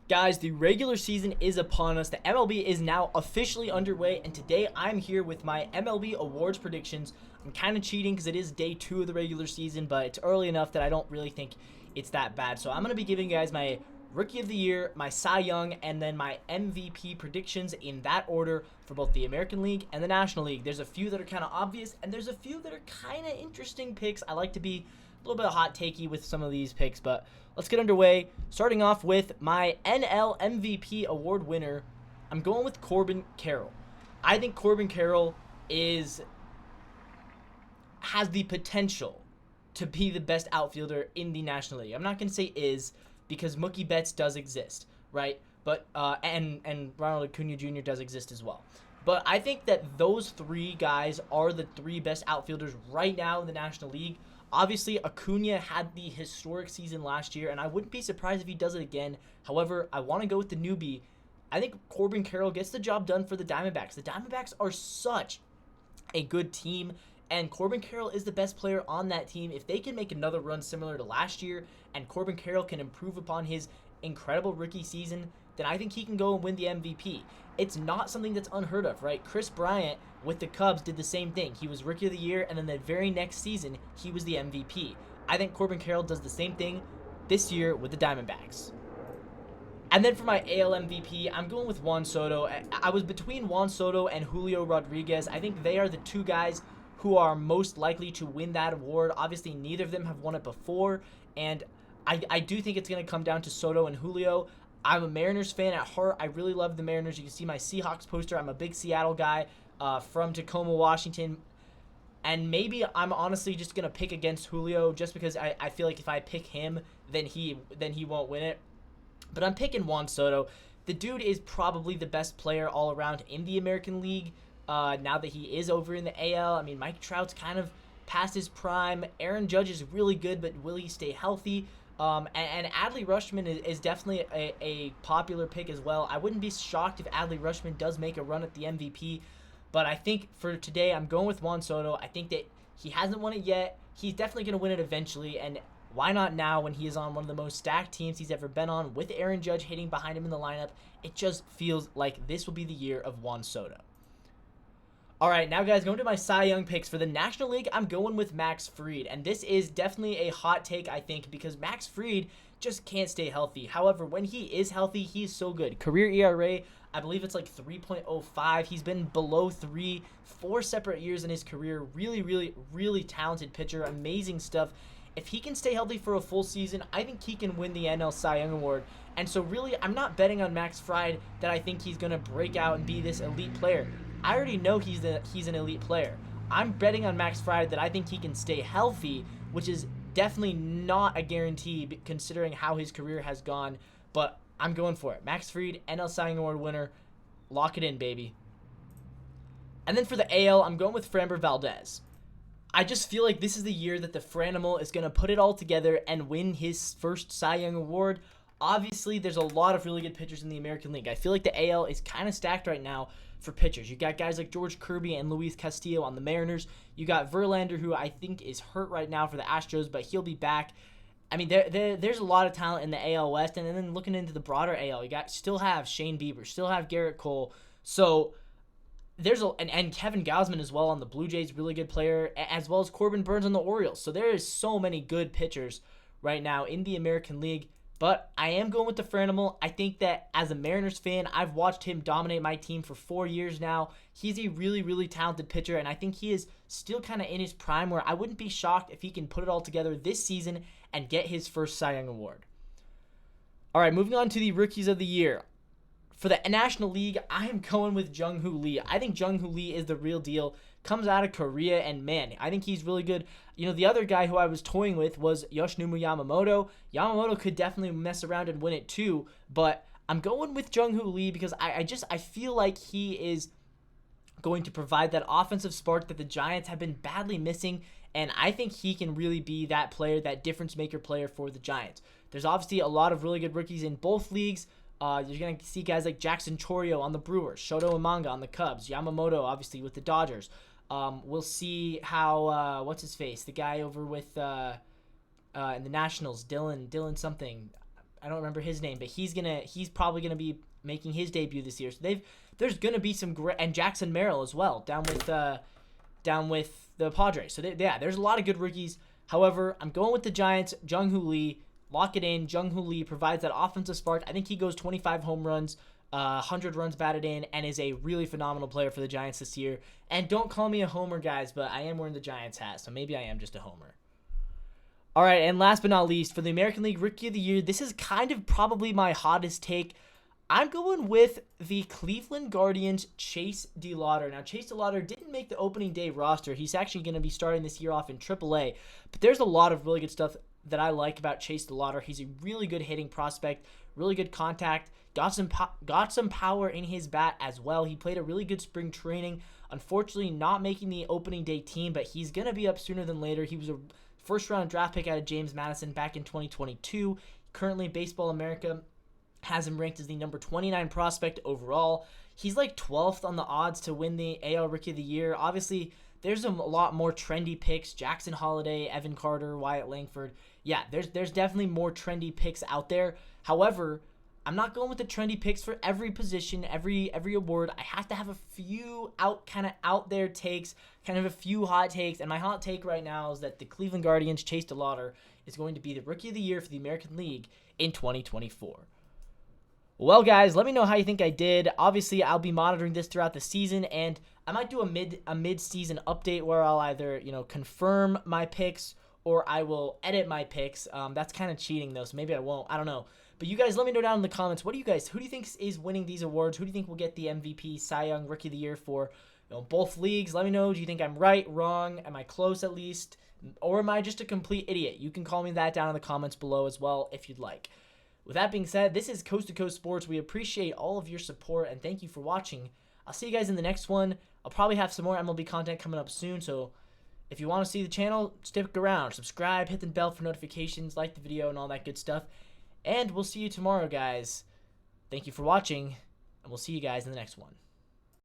Guys, the regular season is upon us. The MLB is now officially underway, and today I'm here with my MLB Awards predictions. I'm kind of cheating because it is day 2 of the regular season, but it's early enough that I don't really think it's that bad. So I'm going to be giving you guys my Rookie of the Year, my Cy Young, and then my MVP predictions in that order for both the American League and the National League. There's a few that are kind of obvious, and there's a few that are kind of interesting picks. I like to be a little bit hot takey with some of these picks, but let's get underway. Starting off with my NL MVP award winner, I'm going with Corbin Carroll. I think Corbin Carroll has the potential to be the best outfielder in the National League. I'm not going to say is because Mookie Betts does exist, right? But and Ronald Acuna Jr. does exist as well. But I think that those three guys are the three best outfielders right now in the National League. Obviously, Acuna had the historic season last year, and I wouldn't be surprised if he does it again. However, I want to go with the newbie. I think Corbin Carroll gets the job done for the Diamondbacks. The Diamondbacks are such a good team, and Corbin Carroll is the best player on that team. If they can make another run similar to last year, and Corbin Carroll can improve upon his incredible rookie season, then I think he can go and win the MVP. It's not something that's unheard of, right? Chris Bryant with the Cubs did the same thing. He was Rookie of the Year, and then the very next season, he was the MVP. I think Corbin Carroll does the same thing this year with the Diamondbacks. And then for my AL MVP, I'm going with Juan Soto. I was between Juan Soto and Julio Rodriguez. I think they are the two guys who are most likely to win that award. Obviously, neither of them have won it before, and I do think it's going to come down to Soto and Julio. I'm a Mariners fan at heart. I really love the Mariners. You can see my Seahawks poster. I'm a big Seattle guy from Tacoma, Washington. And maybe I'm honestly just going to pick against Julio just because I feel like if I pick him, then he won't win it. But I'm picking Juan Soto. The dude is probably the best player all around in the American League now that he is over in the AL. I mean, Mike Trout's kind of past his prime. Aaron Judge is really good, but will he stay healthy? And Adley Rutschman is definitely a popular pick as well. I wouldn't be shocked if Adley Rutschman does make a run at the MVP. But I think for today, I'm going with Juan Soto. I think that he hasn't won it yet. He's definitely going to win it eventually. And why not now when he is on one of the most stacked teams he's ever been on with Aaron Judge hitting behind him in the lineup? It just feels like this will be the year of Juan Soto. All right, now guys, going to my Cy Young picks. For the National League, I'm going with Max Fried. And this is definitely a hot take, I think, because Max Fried just can't stay healthy. However, when he is healthy, he's so good. Career ERA, I believe it's like 3.05. He's been below 3 4 separate years in his career. Really, really, really talented pitcher. Amazing stuff. If he can stay healthy for a full season, I think he can win the NL Cy Young Award. And so really, I'm not betting on Max Fried that I think he's going to break out and be this elite player. I already know he's an elite player. I'm betting on Max Fried that I think he can stay healthy, which is definitely not a guarantee considering how his career has gone. But I'm going for it. Max Fried, NL Cy Young Award winner. Lock it in, baby. And then for the AL, I'm going with Framber Valdez. I just feel like this is the year that the Franimal is going to put it all together and win his first Cy Young Award. Obviously, there's a lot of really good pitchers in the American League. I feel like the AL is kind of stacked right now for pitchers. You got guys like George Kirby and Luis Castillo on the Mariners. You got Verlander, who I think is hurt right now for the Astros, but he'll be back. I mean, there's a lot of talent in the AL West, and then looking into the broader AL, you still have Shane Bieber, still have Garrett Cole. So and Kevin Gausman as well on the Blue Jays, really good player, as well as Corbin Burnes on the Orioles. So there is so many good pitchers right now in the American League. But I am going with the Franimal. I think that as a Mariners fan, I've watched him dominate my team for 4 years now. He's a really, really talented pitcher, and I think he is still kind of in his prime where I wouldn't be shocked if he can put it all together this season and get his first Cy Young Award. All right, moving on to the Rookies of the Year. For the National League, I am going with Jung-Hoo Lee. I think Jung-Hoo Lee is the real deal. Comes out of Korea, and man, I think he's really good. You know, the other guy who I was toying with was Yoshinobu Yamamoto. Yamamoto could definitely mess around and win it too, but I'm going with Jung-Hoo Lee because I feel like he is going to provide that offensive spark that the Giants have been badly missing, and I think he can really be that player, that difference-maker player for the Giants. There's obviously a lot of really good rookies in both leagues. You're going to see guys like Jackson Chourio on the Brewers, Shoto Umanga on the Cubs, Yamamoto obviously with the Dodgers. We'll see how, what's his face, the guy over with in the Nationals, Dylan something. I don't remember his name, but he's probably gonna be making his debut this year. So there's gonna be some great, and Jackson Merrill as well down with the Padres. So there's a lot of good rookies. However, I'm going with the Giants. Jung-Hoo Lee, lock it in. Jung-Hoo Lee provides that offensive spark. I think he goes 25 home runs, 100 runs batted in, and is a really phenomenal player for the Giants this year. And don't call me a homer, guys, but I am wearing the Giants hat, so maybe I am just a homer. All right, and last but not least, for the American League Rookie of the Year, this is kind of probably my hottest take. I'm going with the Cleveland Guardians' Chase DeLauter. Now, Chase DeLauter didn't make the opening day roster. He's actually going to be starting this year off in AAA. But there's a lot of really good stuff that I like about Chase DeLauter. He's a really good hitting prospect, really good contact, got some power in his bat as well. He played a really good spring training. Unfortunately, not making the opening day team, but he's going to be up sooner than later. He was a first-round draft pick out of James Madison back in 2022. Currently, Baseball America has him ranked as the number 29 prospect overall. He's like 12th on the odds to win the AL Rookie of the Year. Obviously, there's a lot more trendy picks. Jackson Holliday, Evan Carter, Wyatt Langford. Yeah, there's definitely more trendy picks out there. However, I'm not going with the trendy picks for every position, every award. I have to have a few out there takes, kind of a few hot takes. And my hot take right now is that the Cleveland Guardians' Chase DeLauter is going to be the Rookie of the Year for the American League in 2024. Well, guys, let me know how you think I did. Obviously, I'll be monitoring this throughout the season, and I might do a mid-season update where I'll either, confirm my picks or I will edit my picks. That's kind of cheating, though, so maybe I won't. I don't know. But you guys let me know down in the comments. Who do you think is winning these awards? Who do you think will get the MVP, Cy Young, Rookie of the Year for both leagues? Let me know. Do you think I'm right, wrong? Am I close at least? Or am I just a complete idiot? You can call me that down in the comments below as well if you'd like. With that being said, this is Coast to Coast Sports. We appreciate all of your support, and thank you for watching. I'll see you guys in the next one. I'll probably have some more MLB content coming up soon, so if you want to see the channel, stick around. Subscribe, hit the bell for notifications, like the video, and all that good stuff. And we'll see you tomorrow, guys. Thank you for watching, and we'll see you guys in the next one.